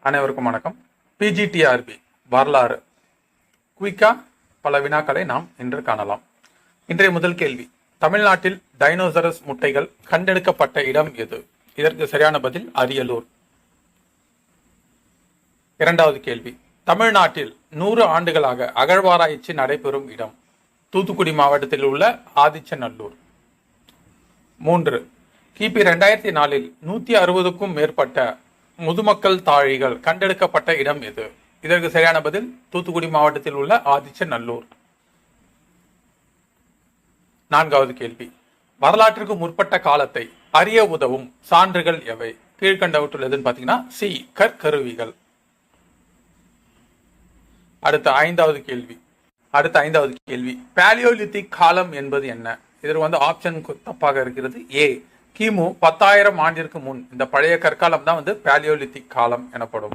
அனைவருக்கும் வணக்கம். பிஜிடிஆர்பி வரலாறு குயிக்கா பல வினாக்களை நாம் இன்று காணலாம். இன்றைய முதல் கேள்வி, தமிழ்நாட்டில் டைனோசரஸ் முட்டைகள் கண்டெடுக்கப்பட்ட இடம் எது? இதற்கு சரியான பதில் அரியலூர். இரண்டாவது கேள்வி, தமிழ்நாட்டில் 100 ஆண்டுகளாக அகழ்வாராய்ச்சி நடைபெறும் இடம்? தூத்துக்குடி மாவட்டத்தில் உள்ள ஆதிச்சநல்லூர். 3. கிபி 2004 160க்கும் மேற்பட்ட முதுமக்கள் தாழிகள் கண்டெடுக்கப்பட்ட இடம் எது? இதற்கு சரியான பதில் தூத்துக்குடி மாவட்டத்தில் உள்ள ஆதிச்சநல்லூர். 4வது கேள்வி, வரலாற்றுக்கு முற்பட்ட காலத்தை அறிய உதவும் சான்றுகள் எவை? கீழ்கண்டவற்றுள் எதுன்னு பாத்தீங்கன்னா சி, கற்கருவிகள். அடுத்த ஐந்தாவது கேள்வி, பாலியோலித்திக் காலம் என்பது என்ன? இதற்கு ஆப்ஷன் தப்பாக இருக்கிறது. ஏ, கிமு 10,000 ஆண்டிற்கு முன். இந்த பழைய கற்காலம் தான் பாலியோலித்திக் காலம் எனப்படும்.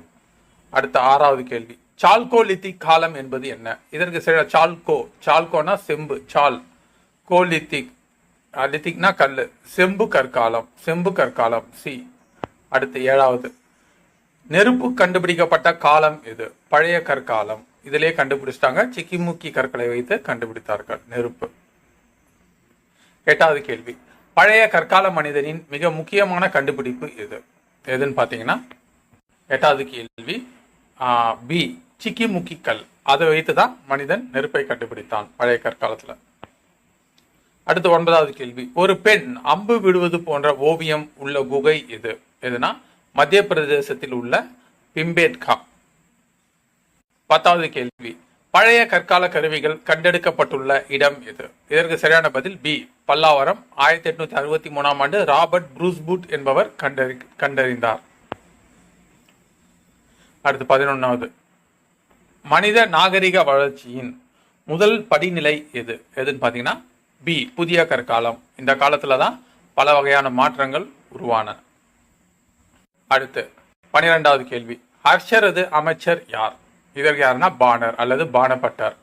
அடுத்த 6வது கேள்வி, சால்கோலித்திக் காலம் என்பது என்ன? இதற்கு சரியா சால்கோனா செம்பு, சால் கோலித்திக், லித்திக்னா கல்லு, செம்பு கற்காலம் சி. அடுத்து 7வது, நெருப்பு கண்டுபிடிக்கப்பட்ட காலம் எது? பழைய கற்காலம். இதிலே கண்டுபிடிச்சிட்டாங்க, சிக்கிமுக்கி கற்களை வைத்து கண்டுபிடித்தார்கள் நெருப்பு. 8வது கேள்வி, பழைய கற்கால மனிதனின் மிக முக்கியமான கண்டுபிடிப்பு எதுன்னு பாத்தீங்கன்னா 8வது கேள்வி பி, சிக்கிமுக்கி கல். அதை வைத்துதான் மனிதன் நெருப்பை கண்டுபிடித்தான் பழைய கற்காலத்துல. அடுத்து 9வது கேள்வி, ஒரு பெண் அம்பு விடுவது போன்ற ஓவியம் உள்ள குகை எதுனா மத்திய பிரதேசத்தில் உள்ள பிம்பேட்கா. 10வது கேள்வி, பழைய கற்கால கருவிகள் கண்டெடுக்கப்பட்டுள்ள இடம் எது? இதற்கு சரியான பதில் பி, பல்லாவரம். 1863ஆம் ஆண்டு ராபர்ட் ப்ரூஸ்பூட் என்பவர் கண்டறிந்தார். அடுத்து 11வது, மனித நாகரிக வளர்ச்சியின் முதல் படிநிலை எதுன்னு பாத்தீங்கன்னா பி, புதிய கற்காலம். இந்த காலத்துலதான் பல வகையான மாற்றங்கள் உருவான. அடுத்து 12வது கேள்வி, ஹர்ஷரது அமைச்சர் யார்? இதற்கு யாருன்னா பாணர் அல்லது பாணப்பட்டர்.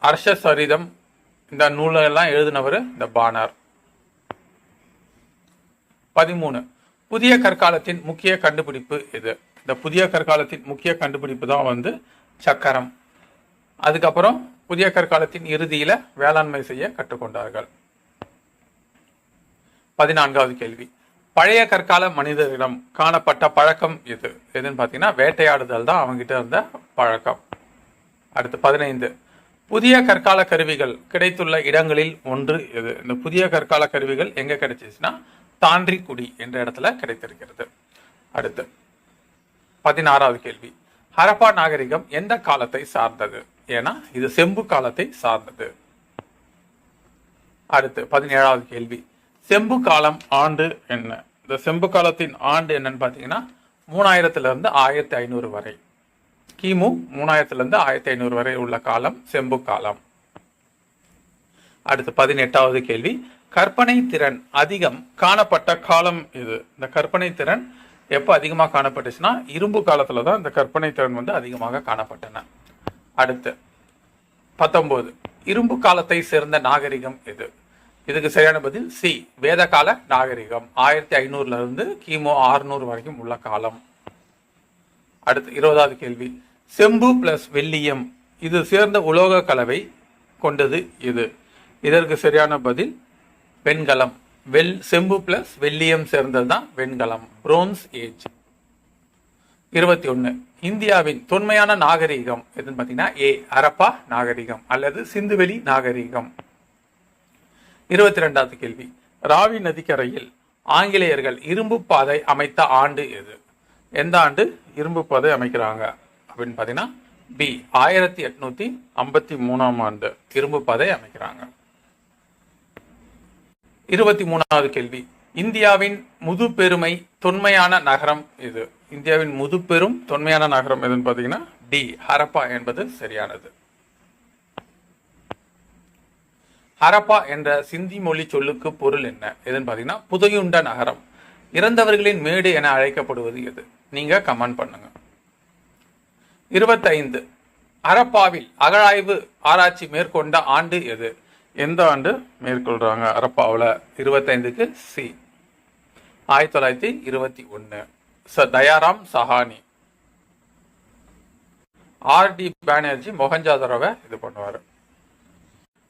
ஹர்ஷ சரிதம் இந்த நூலெல்லாம் எழுதினவர் இந்த பாணர். 13, புதிய கற்காலத்தின் முக்கிய கண்டுபிடிப்பு எது? இந்த புதிய கற்காலத்தின் முக்கிய கண்டுபிடிப்பு தான் சக்கரம். அதுக்கப்புறம் புதிய கற்காலத்தின் இறுதியில வேளாண்மை செய்ய கற்றுக்கொண்டார்கள். 14வது கேள்வி, பழைய கற்கால மனிதரிடம் காணப்பட்ட பழக்கம் எதுன்னு பாத்தீங்கன்னா வேட்டையாடுதல் தான் அவங்ககிட்ட இருந்த பழக்கம். அடுத்து 15, புதிய கற்கால கருவிகள் கிடைத்துள்ள இடங்களில் ஒன்று எது? இந்த புதிய கற்கால கருவிகள் எங்க கிடைச்சிச்சுன்னா தாண்டிக்குடி என்ற இடத்துல கிடைத்திருக்கிறது. அடுத்து 16வது கேள்வி, ஹரப்பா நாகரிகம் எந்த காலத்தை சார்ந்தது? ஏன்னா இது செம்பு காலத்தை சார்ந்தது. அடுத்து 17வது கேள்வி, செம்பு காலம் ஆண்டு என்ன? இந்த செம்பு காலத்தின் ஆண்டு என்னன்னு பாத்தீங்கன்னா 3000 1500 வரை. கிமு 3000 1500 வரை உள்ள காலம் செம்பு காலம். அடுத்து 18வது கேள்வி, கற்பனை திறன் அதிகம் காணப்பட்ட காலம் எது? இந்த கற்பனை திறன் எப்ப அதிகமா காணப்பட்டுச்சுன்னா இரும்பு காலத்துலதான் இந்த கற்பனை திறன் அதிகமாக காணப்பட்டன. அடுத்து 19, இரும்பு காலத்தை சேர்ந்த நாகரிகம் எது? இதுக்கு சரியான பதில் சி, வேதகால நாகரிகம். 1500 கிமு 600 வரைக்கும் உள்ள காலம். அடுத்து 20வது கேள்வி, செம்பு பிளஸ் வெள்ளியம் இது சேர்ந்த உலோக கலவை கொண்டது எது? இதற்கு சரியான பதில் வெண்கலம். செம்பு பிளஸ் வெள்ளியம் சேர்ந்ததுதான் வெண்கலம், பிரோன்ஸ் ஏஜ். 21, இந்தியாவின் தொன்மையான நாகரிகம் எதுன்னு பாத்தீங்கன்னா ஏ, ஹரப்பா நாகரிகம் அல்லது சிந்துவெளி நாகரிகம். 22வது கேள்வி, ராவி நதிக்கரையில் ஆங்கிலேயர்கள் இரும்பு பாதை அமைத்த ஆண்டு எது? எந்த ஆண்டு இரும்பு பாதை அமைக்கிறாங்க அப்படின்னு பாத்தீங்கன்னா பி, 1853ஆம் ஆண்டு இரும்பு பாதை அமைக்கிறாங்க. 23வது கேள்வி, இந்தியாவின் முதுபெருமை தொன்மையான நகரம் எது? இந்தியாவின் முதுபெரும் தொன்மையான நகரம் எதுன்னு பாத்தீங்கன்னா டி, ஹரப்பா என்பது சரியானது. ஹரப்பா என்ற சிந்தி மொழி சொல்லுக்கு பொருள் என்ன? எதுன்னு பாத்தீங்கன்னா புதையுண்ட நகரம். இறந்தவர்களின் மேடு என அழைக்கப்படுவது எது? நீங்க கமெண்ட் பண்ணுங்க. 25, ஹரப்பாவில் அகழாய்வு ஆராய்ச்சி மேற்கொண்ட ஆண்டு எது? எந்த ஆண்டு மேற்கொள்றாங்க ஹரப்பாவில்? 25க்கு சி, 1921. தயாராம் சஹானி. ஆர்.டி. பானர்ஜி மொஹஞ்சதாரோவை இது பண்ணுவார்.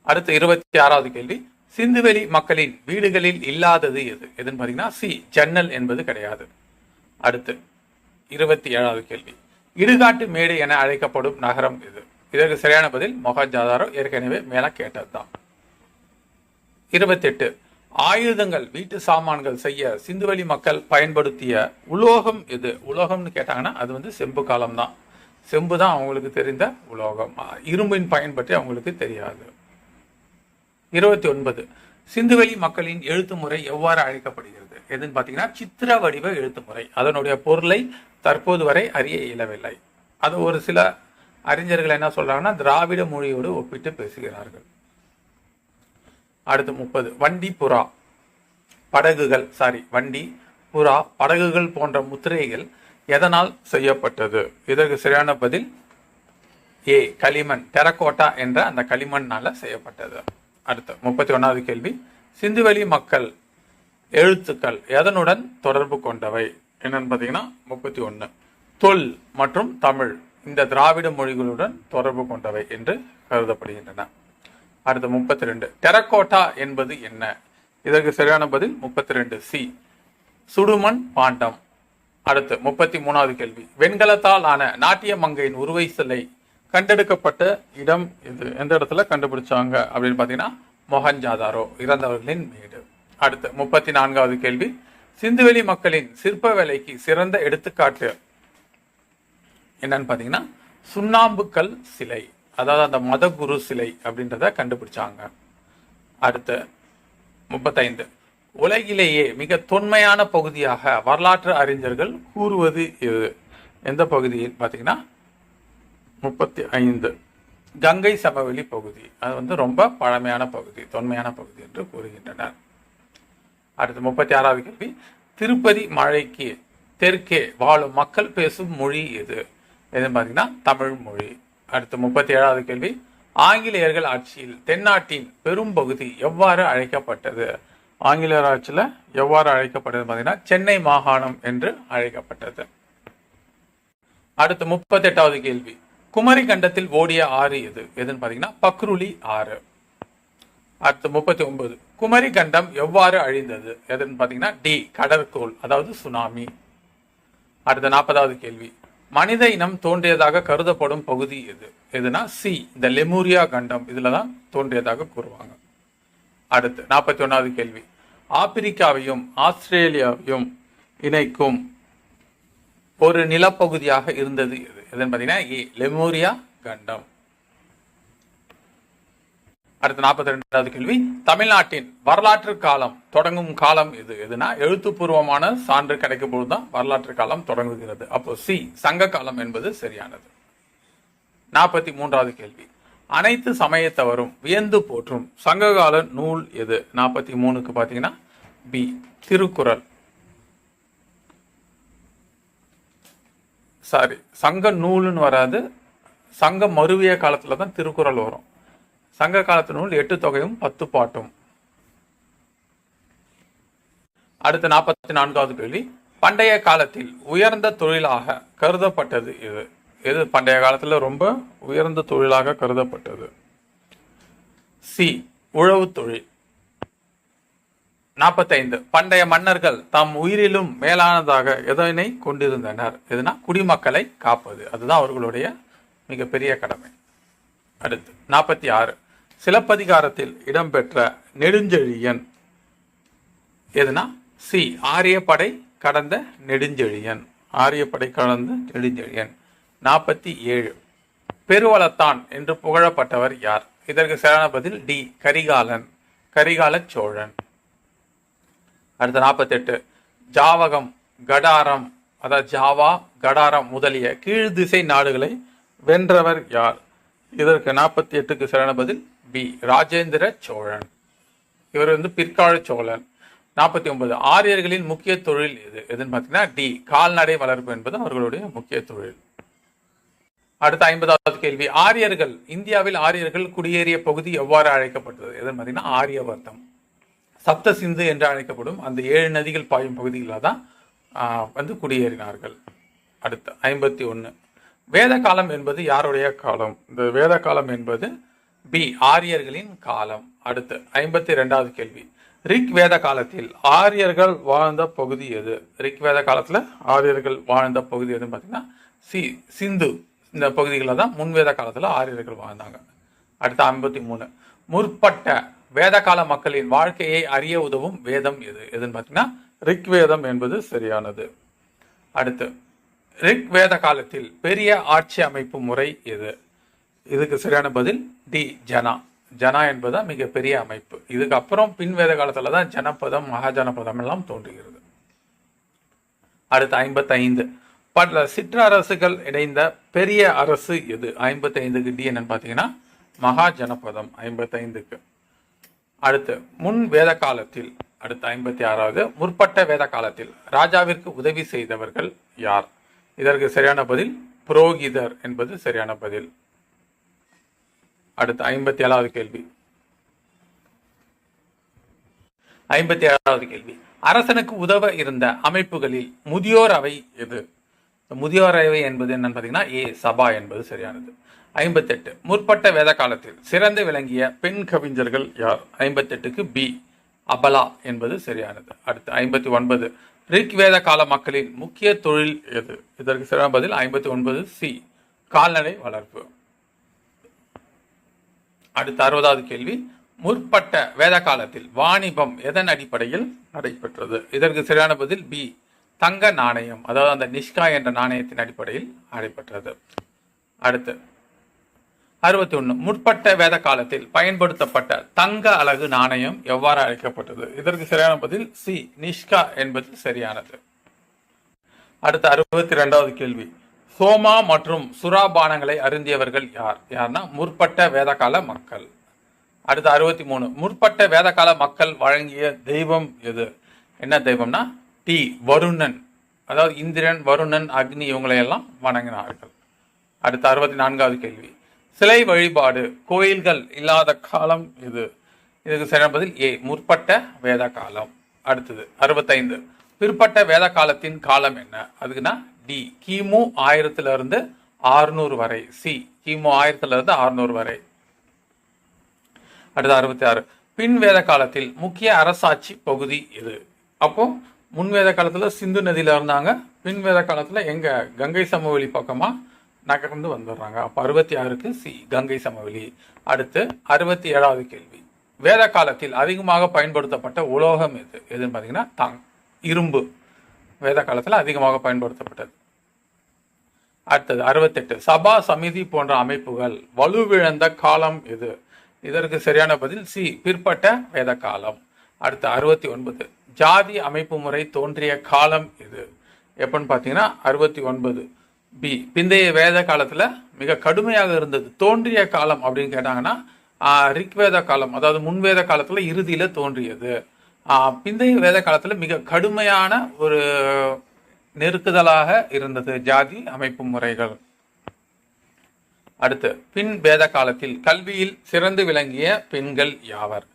அடுத்து 26வது கேள்வி, சிந்துவெளி மக்களின் வீடுகளில் இல்லாதது எது? எதுன்னு பார்த்தீங்கன்னா சி, ஜன்னல் என்பது கிடையாது. அடுத்து 27வது கேள்வி, இடுகாட்டு மேடு என அழைக்கப்படும் நகரம் எது? இதற்கு சரியான பதில் மொஹஞ்சதாரோ, ஏற்கனவே மேல கேட்டதுதான். 28, ஆயுதங்கள் வீட்டு சாமான்கள் செய்ய சிந்துவெளி மக்கள் பயன்படுத்திய உலோகம் எது? உலோகம்னு கேட்டாங்கன்னா அது செம்பு காலம் தான். செம்பு தான் அவங்களுக்கு தெரிந்த உலோகம். இரும்பின் பயன் பற்றி அவங்களுக்கு தெரியாது. 29, சிந்துவெளி மக்களின் எழுத்து முறை எவ்வாறு அழைக்கப்படுகிறது? எதுன்னு பார்த்தீங்கன்னா சித்திர வடிவ எழுத்து முறை. அதனுடைய பொருளை தற்போது வரை அறிய இயலவில்லை. அது ஒரு சில அறிஞர்கள் என்ன சொல்றாங்கன்னா திராவிட மொழியோடு ஒப்பிட்டு பேசுகிறார்கள். அடுத்து 30, வண்டி புறா படகுகள் வண்டி புறா படகுகள் போன்ற முத்திரைகள் எதனால் செய்யப்பட்டது? இதற்கு சரியான பதில் ஏ, களிமண், டெரகோட்டா என்ற அந்த களிமண்ணால செய்யப்பட்டது. அடுத்து 31வது கேள்வி, சிந்துவெளி மக்கள் எழுத்துக்கள் எதனுடன் தொடர்பு கொண்டவை? என்னன்னு பார்த்தீங்கன்னா 31, தொல் மற்றும் தமிழ் இந்த திராவிட மொழிகளுடன் தொடர்பு கொண்டவை என்று கருதப்படுகின்றன. அடுத்து 32, டெரகோட்டா என்பது என்ன? இதற்கு சரியான பதில் 32 சி, சுடுமண் பாண்டம். அடுத்து 33வது கேள்வி, வெண்கலத்தால் ஆன நாட்டிய மங்கையின் உருவை சிலை கண்டெடுக்கப்பட்ட இடம் இது? எந்த இடத்துல கண்டுபிடிச்சாங்க அப்படின்னு பார்த்தீங்கன்னா மொஹஞ்சதாரோ, இறந்தவர்களின் மேடு. அடுத்து 34வது கேள்வி, சிந்துவெளி மக்களின் சிற்ப வேலைக்கு சிறந்த எடுத்துக்காட்டு என்னன்னு பார்த்தீங்கன்னா சுண்ணாம்புக்கல் சிலை, அதாவது அந்த மதகுரு சிலை அப்படின்றத கண்டுபிடிச்சாங்க. அடுத்து 35, உலகிலேயே மிக தொன்மையான பகுதியாக வரலாற்று அறிஞர்கள் கூறுவது எது? எந்த பகுதியில் பார்த்தீங்கன்னா 35, கங்கை சமவெளி பகுதி. அது ரொம்ப பழமையான பகுதி, தொன்மையான பகுதி என்று கூறுகின்றனர். அடுத்து 36வது கேள்வி, திருப்பதி மலைக்கு தெற்கே வாழும் மக்கள் பேசும் மொழி எது? எதுன்னு பார்த்தீங்கன்னா தமிழ் மொழி. அடுத்து 37வது கேள்வி, ஆங்கிலேயர்கள் ஆட்சியில் தென்னாட்டின் பெரும் பகுதி எவ்வாறு அழைக்கப்பட்டது? ஆங்கிலேயர் ஆட்சியில் எவ்வாறு அழைக்கப்பட்டது பார்த்தீங்கன்னா சென்னை மாகாணம் என்று அழைக்கப்பட்டது. அடுத்து 38வது கேள்வி, குமரி கண்டத்தில் ஓடிய ஆறு எது? எதுன்னு பார்த்தீங்கன்னா பக்ருலி ஆறு. அடுத்து 39, குமரி கண்டம் எவ்வாறு அழிந்தது? எதுன்னு பார்த்தீங்கன்னா டி, கடற்கோள், அதாவது சுனாமி. அடுத்த 40வது கேள்வி, மனித இனம் தோன்றியதாக கருதப்படும் பகுதி எது? எதுனா சி, இந்த லெமூரியா கண்டம், இதுல தான் தோன்றியதாக கூறுவாங்க. அடுத்து 41வது கேள்வி, ஆப்பிரிக்காவையும் ஆஸ்திரேலியாவையும் இணைக்கும் ஒரு நிலப்பகுதியாக இருந்தது எது? எதுன்னு பார்த்தீங்கன்னா ஏ, லெமூரியா கண்டம். அடுத்து 42வது கேள்வி, தமிழ்நாட்டின் வரலாற்று காலம் தொடங்கும் காலம் எது? எதுனா எழுத்துப்பூர்வமான சான்று கிடைக்கும் பொழுதுதான் வரலாற்று காலம் தொடங்குகிறது. அப்போ சி, சங்க காலம் என்பது சரியானது. 43வது கேள்வி, அனைத்து சமயத்தவரும் வியந்து போற்றும் சங்ககால நூல் எது? 43க்கு பார்த்தீங்கன்னா பி, திருக்குறள். சங்க நூலுன்னு வராது, சங்க மருவிய காலத்துல தான் திருக்குறள் வரும். சங்க காலத்து நூல் 8 தொகையும் 10 பாட்டும். அடுத்த 44வது கேள்வி, பண்டைய காலத்தில் உயர்ந்த தொழிலாக கருதப்பட்டது எது? எது பண்டைய காலத்துல ரொம்ப உயர்ந்த தொழிலாக கருதப்பட்டது? சி, உழவு தொழில். 45, பண்டைய மன்னர்கள் தம் உயிரிலும் மேலானதாக எதனை கொண்டிருந்தனர்? எதுனா குடிமக்களை காப்பது, அதுதான் அவர்களுடைய மிகப்பெரிய கடமை. அடுத்து 46, சிலப்பதிகாரத்தில் இடம்பெற்ற நெடுஞ்செழியன் எதுனா சி, ஆரியப்படை கடந்த நெடுஞ்செழியன். ஆரியப்படை கடந்த நெடுஞ்செழியன். 47, பெருவளத்தான் என்று புகழப்பட்டவர் யார்? இதற்கு சரியான பதில் டி, கரிகாலன், கரிகால சோழன். அடுத்த 48, ஜாவகம், கடாரம், அதாவது ஜாவா, கடாரம் முதலிய கீழ் திசை நாடுகளை வென்றவர் யார்? இதற்கு 48க்கு சரியான பதில் பி, ராஜேந்திர சோழன். இவர் பிற்கால சோழன். 49, ஆரியர்களின் முக்கிய தொழில் எது? எதுன்னு பார்த்தீங்கன்னா டி, கால்நடை வளர்ப்பு என்பது அவர்களுடைய முக்கிய தொழில். அடுத்த 50வது கேள்வி, இந்தியாவில் குடியேறிய பகுதி எவ்வாறு அழைக்கப்பட்டது? எதுன்னு பார்த்தீங்கன்னா ஆரியவர்த்தம். சப்த சிந்து என்று அழைக்கப்படும் அந்த 7 நதிகள் பாயும் பகுதிகளில் தான் வந்து குடியேறினார்கள். அடுத்து 51 வேத காலம் என்பது யாருடைய காலம்? இந்த வேத காலம் என்பது பி ஆரியர்களின் காலம். அடுத்து 52வது கேள்வி ரிக் வேத காலத்தில் ஆரியர்கள் வாழ்ந்த பகுதி எது? ரிக் வேத காலத்தில் ஆரியர்கள் வாழ்ந்த பகுதி எதுன்னு பார்த்தீங்கன்னா சிந்து இந்த பகுதிகளில் தான் முன்வேத காலத்தில் ஆரியர்கள் வாழ்ந்தாங்க. அடுத்து 53 முற்பட்ட வேத கால மக்களின் வாழ்க்கையை அறிய உதவும் வேதம் எது? எதுன்னு பார்த்தீங்கன்னா ரிக் வேதம் என்பது சரியானது. அடுத்து ரிக் வேத காலத்தில் பெரிய ஆட்சி அமைப்பு முறை எது? இதுக்கு சரியான பதில் டி ஜனா. ஜனா என்பது மிகப்பெரிய அமைப்பு. இதுக்கு அப்புறம் பின் வேத காலத்துல தான் ஜனபதம் மகாஜனபதம் எல்லாம் தோன்றுகிறது. அடுத்து 55 பல சிற்றரசுகள் இணைந்த பெரிய அரசு எது? 55க்கு டி என்னன்னு பார்த்தீங்கன்னா மகாஜனபதம் 55க்கு. அடுத்து முன் வேத காலத்தில் அடுத்து 56வது முற்பட்ட வேத காலத்தில் ராஜாவிற்கு உதவி செய்தவர்கள் யார்? இதற்கு சரியான பதில் புரோகிதர் என்பது சரியான பதில். அடுத்து 57வது கேள்வி 57வது கேள்வி அரசனுக்கு உதவ இருந்த அமைப்புகளில் முதியோர் அவை எது? முதியோர் அவை என்பது என்னன்னு பார்த்தீங்கன்னா ஏ சபா என்பது சரியானது. 58 முற்பட்ட வேத காலத்தில் சிறந்து விளங்கிய பெண் கவிஞர்கள் யார்? 58க்கு பி அபலா என்பது சரியானது. அடுத்து 59 ரிக் வேத கால மக்களின் முக்கிய தொழில் எது? இதற்கு சரியான பதில் 59 சி கால்நடை வளர்ப்பு. அடுத்த 60வது கேள்வி முற்பட்ட வேத காலத்தில் வாணிபம் எதன் அடிப்படையில் நடைபெற்றது? இதற்கு சரியான பதில் பி தங்க நாணயம், அதாவது அந்த நிஷ்கா என்ற நாணயத்தின் அடிப்படையில் நடைபெற்றது. அடுத்து 61 முற்பட்ட வேத காலத்தில் பயன்படுத்தப்பட்ட தங்க அலகு நாணயம் எவ்வாறு அழைக்கப்பட்டது? இதற்கு சரியான பதில் சி நிஷ்கா என்பது சரியானது. அடுத்த 62வது கேள்வி சோமா மற்றும் சுறாபானங்களை அருந்தியவர்கள் யார்? யார்னா முற்பட்ட வேதகால மக்கள். அடுத்து 63 முற்பட்ட வேதகால மக்கள் வழங்கிய தெய்வம் எது? என்ன தெய்வம்னா டி வருணன், அதாவது இந்திரன் வருணன் அக்னி இவங்களையெல்லாம் வணங்கினார்கள். அடுத்த 64வது கேள்வி சிலை வழிபாடு கோயில்கள் இல்லாத காலம் எது? இதுக்கு சரியான பதில் ஏ முற்பட்ட வேத காலம். அடுத்தது 65 பிற்பட்ட வேத காலத்தின் காலம் என்ன? அதுக்குன்னா டி கிமு 1000 600 வரை. சி கிமு 1000 600 வரை. அடுத்து 66 பின் வேத காலத்தில் முக்கிய அரசாட்சி பகுதி எது? அப்போ முன்வேத காலத்துல சிந்து நதியில இருந்தாங்க, பின் வேத காலத்துல எங்க கங்கை சமவெளி பக்கமா நகர்ந்து வந்துடுறாங்க. அப்போ 66க்கு சி கங்கை சமவெளி. அடுத்து 67வது கேள்வி வேத காலத்தில் அதிகமாக பயன்படுத்தப்பட்ட உலோகம் எது? எதுன்னு பார்த்தீங்கன்னா இரும்பு வேத காலத்தில் அதிகமாக பயன்படுத்தப்பட்டது. அடுத்தது 68 சபா சமிதி போன்ற அமைப்புகள் வலுவிழந்த காலம் எது? இதற்கு சரியான பதில் சி பிற்பட்ட வேத காலம். அடுத்து 69 ஜாதி அமைப்பு முறை தோன்றிய காலம் எது? எப்பன்னு பார்த்தீங்கன்னா 69 பி பிந்தைய வேத காலத்துல மிக கடுமையாக இருந்தது. தோன்றிய காலம் அப்படின்னு கேட்டாங்கன்னா ரிக்வேத காலம், அதாவது முன்வேத காலத்துல இறுதியில தோன்றியது. பிந்தைய வேத காலத்துல மிக கடுமையான ஒரு நெருக்குதலாக இருந்தது ஜாதி அமைப்பு முறைகள். அடுத்து பின் வேத காலத்தில் கல்வியில் சிறந்து விளங்கிய பெண்கள் யாவர்?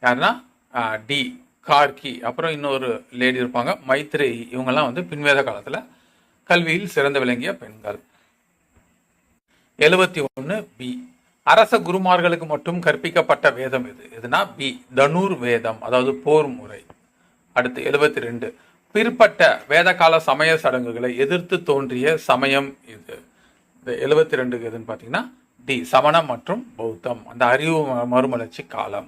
யாருன்னா டி கார்கி, அப்புறம் இன்னொரு லேடி இருப்பாங்க மைத்ரேயி. இவங்கெல்லாம் வந்து பின்வேத காலத்துல கல்வியில் சிறந்து விளங்கிய பெண்கள். 71 பி அரச குருமார்களுக்கு மட்டும் கற்பிக்கப்பட்ட வேதம் எது? எதுனா பி தனுர் வேதம், அதாவது போர் முறை. அடுத்து 72 பிற்பட்ட வேதகால சமய சடங்குகளை எதிர்த்து தோன்றிய சமயம் இது? இந்த 72க்கு எதுன்னு பார்த்தீங்கன்னா டி சமணம் மற்றும் பௌத்தம், அந்த அறிவு மறுமலர்ச்சி காலம்.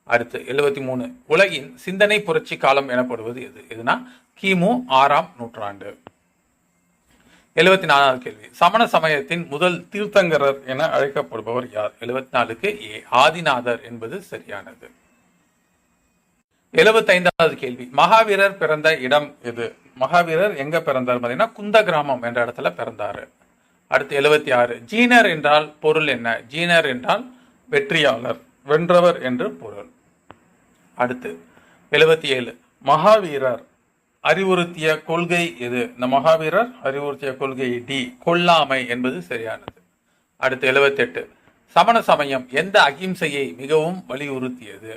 அடுத்து 73 உலகின் சிந்தனை புரட்சி காலம் எனப்படுவது எது? எதுனா கிமு 6ஆம் நூற்றாண்டு. 74வது கேள்வி சமண சமயத்தின் முதல் தீர்த்தங்கரர் என அழைக்கப்படுபவர் யார்? 74க்கு ஏ ஆதிநாதர் என்பது சரியானது. 75வது கேள்வி மகாவீரர் பிறந்த இடம் எது? மகாவீரர் எங்க பிறந்தார் பார்த்தீங்கன்னா குந்த கிராமம் என்ற இடத்துல பிறந்தாரு. அடுத்து 76 ஜீனர் என்றால் பொருள் என்ன? ஜீனர் என்றால் வெற்றியாளர், வென்றவர் என்று பொருள். அடுத்து 77 மகாவீரர் அறிவுறுத்திய கொள்கை எது? இந்த மகாவீரர் அறிவுறுத்திய கொள்கை டி கொல்லாமை என்பது சரியானது. அடுத்து 78 சமண சமயம் எந்த அகிம்சையை மிகவும் வலியுறுத்தியது?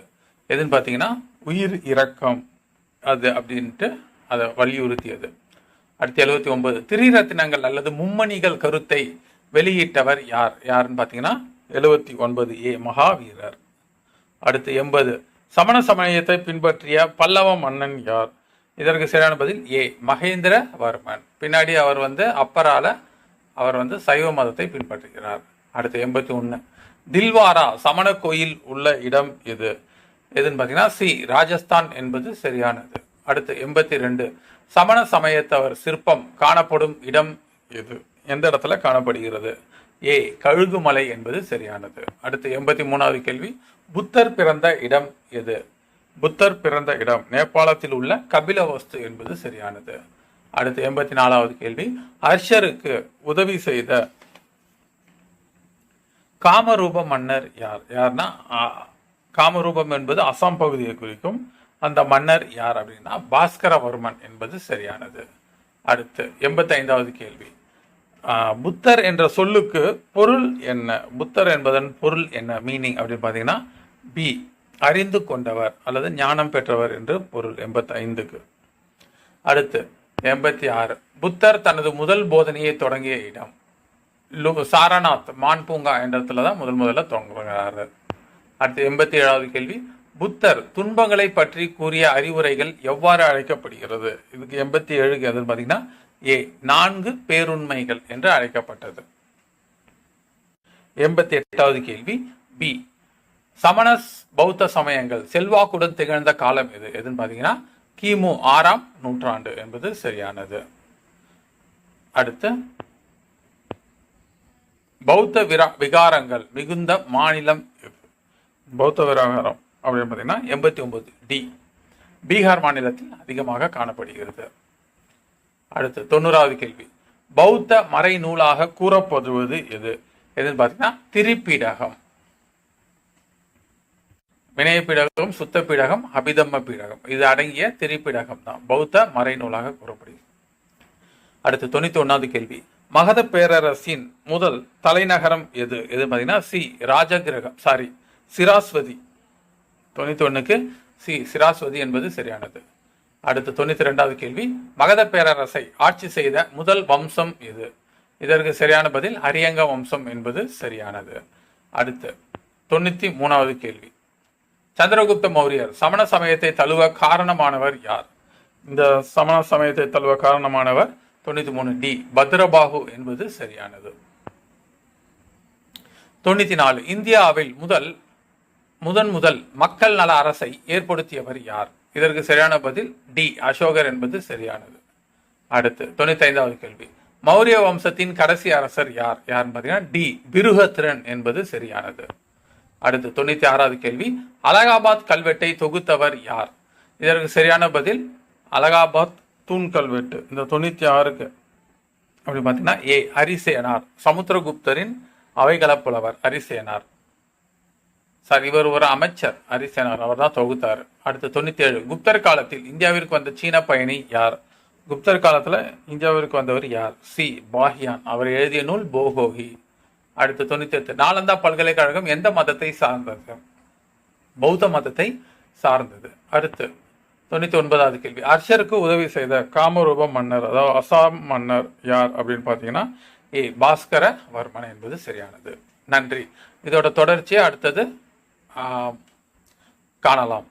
எதுன்னு பார்த்தீங்கன்னா உயிர் இரக்கம் அது அப்படின்ட்டு அதை வலியுறுத்தியது. அடுத்து 79 திரிரத்தினங்கள் அல்லது மும்மணிகள் கருத்தை வெளியிட்டவர் யார்? யாருன்னு பார்த்தீங்கன்னா 79 ஏ மகாவீரர். அடுத்து 80 சமண சமயத்தை பின்பற்றிய பல்லவ மன்னன் யார்? இதற்கு சரியான பதில் ஏ மகேந்திரவர்மன். பின்னாடி அவர் அப்பரால அவர் சைவ மதத்தை பின்பற்றுகிறார். அடுத்து 81 தில்வாரா சமண கோயில் உள்ள இடம் எது? எதுன்னு பார்த்தீங்கன்னா சி ராஜஸ்தான் என்பது சரியானது. அடுத்து 82 சமண சமயத்தவர் சிற்பம் காணப்படும் இடம் எது? எந்த இடத்துல காணப்படுகிறது? ஏ கழுகுமலை என்பது சரியானது. அடுத்து 83வது கேள்வி புத்தர் பிறந்த இடம் எது? புத்தர் பிறந்த இடம் நேபாளத்தில் உள்ள கபிலவஸ்து என்பது சரியானது. அடுத்து 84வது கேள்வி ஹர்ஷருக்கு உதவி செய்த காமரூப மன்னர் யார்? யார்னா காமரூபம் என்பது அசாம் பகுதியை குறிக்கும். அந்த மன்னர் யார் அப்படின்னா பாஸ்கரவர்மன் என்பது சரியானது. அடுத்து 85வது கேள்வி புத்தர் என்ற சொல்லுக்கு பொருள் என்ன? புத்தர் என்பதன் பொருள் என்ன? மீனிங் அப்படின்னு பார்த்தீங்கன்னா பி அறிந்து கொண்டவர் அல்லது ஞானம் பெற்றவர் என்று பொருள் 85க்கு. அடுத்து 86 புத்தர் தனது முதல் போதனையை தொடங்கிய இடம் சாரநாத் மான் பூங்கா என்ற இடத்துல தான் முதல்ல தொடங்குகிறார். அடுத்து 87வது கேள்வி புத்தர் துன்பங்களை பற்றி கூறிய அறிவுரைகள் எவ்வாறு அழைக்கப்படுகிறது? இதுக்கு 87க்கு எதுன்னு பார்த்தீங்கன்னா ஏ 4 பேருண்மைகள் என்று அழைக்கப்பட்டது. 88வது கேள்வி பி சமண பௌத்த சமயங்கள் செல்வாக்குடன் திகழ்ந்த காலம் எது? எதுன்னு பார்த்தீங்கன்னா கிமு 6ஆம் நூற்றாண்டு என்பது சரியானது. அடுத்து பௌத்த விகாரங்கள் மிகுந்த மாநிலம் எது? பௌத்த விகாரம் அப்படின்னு பார்த்தீங்கன்னா 89 டி பீகார் மாநிலத்தில் அதிகமாக காணப்படுகிறது. அடுத்து 90வது கேள்வி பௌத்த மறை நூலாக கூறப்படுவது எது? எதுன்னு பார்த்தீங்கன்னா திரிபீடகம். வினய பீடகம், சுத்த பீடகம், அபிதம்ம பீடகம் இது அடங்கிய திரிபீடகம் தான் பௌத்த மறை நூலாக கூறப்படுகிறது. அடுத்து 91வது கேள்வி மகத பேரரசின் முதல் தலைநகரம் எது? எது பார்த்தீங்கன்னா சி ராஜகிரகம் சிராஸ்வதி. 91க்கு சி சிராஸ்வதி என்பது சரியானது. அடுத்து 92வது கேள்வி மகத பேரரசை ஆட்சி செய்த முதல் வம்சம் எது? இதற்கு சரியான பதில் அரியங்க வம்சம் என்பது சரியானது. அடுத்து 93வது கேள்வி சந்திரகுப்த மௌரியர் சமண சமயத்தை தழுவ காரணமானவர் யார்? இந்த சமண சமயத்தை தழுவ காரணமானவர் 93 டி பத்ரபாகு என்பது சரியானது. 94 இந்தியாவில் முதல் மக்கள் நல அரசை ஏற்படுத்தியவர் யார்? இதற்கு சரியான பதில் டி அசோகர் என்பது சரியானது. அடுத்து 95வது கேள்வி மௌரிய வம்சத்தின் கடைசி அரசர் யார்? யாருன்னு பார்த்தீங்கன்னா டி பிருஹத்ரன் என்பது சரியானது. அடுத்து 96வது கேள்வி அலகாபாத் கல்வெட்டை தொகுத்தவர் யார்? இதற்கு சரியான பதில் அலகாபாத் தூண் கல்வெட்டு. இந்த 96க்கு அப்படி பார்த்தீங்கன்னா ஏ ஹரிசேனார். சமுத்திரகுப்தரின் அவைகளப்புலவர் ஹரிசேனார். இவர் ஒரு அமைச்சர் ஹரிசேனார், அவர் தான் தொகுத்தார். அடுத்து 97 குப்தர் காலத்தில் இந்தியாவிற்கு வந்த சீன பயணி யார்? குப்தர் காலத்தில் இந்தியாவிற்கு வந்தவர் யார்? சி பாஹியான். அவர் எழுதிய நூல் போகோகி. அடுத்து 98 நாலந்தா பல்கலைக்கழகம் எந்த மதத்தை சார்ந்தது? பௌத்த மதத்தை சார்ந்தது. அடுத்து 99வது கேள்வி ஹர்ஷருக்கு உதவி செய்த காமரூப மன்னர் அதாவது அசாம் மன்னர் யார் அப்படின்னு பார்த்தீங்கன்னா ஏ பாஸ்கர வர்மன் என்பது சரியானது. நன்றி. இதோட தொடர்ச்சியை அடுத்தது காணலாம்.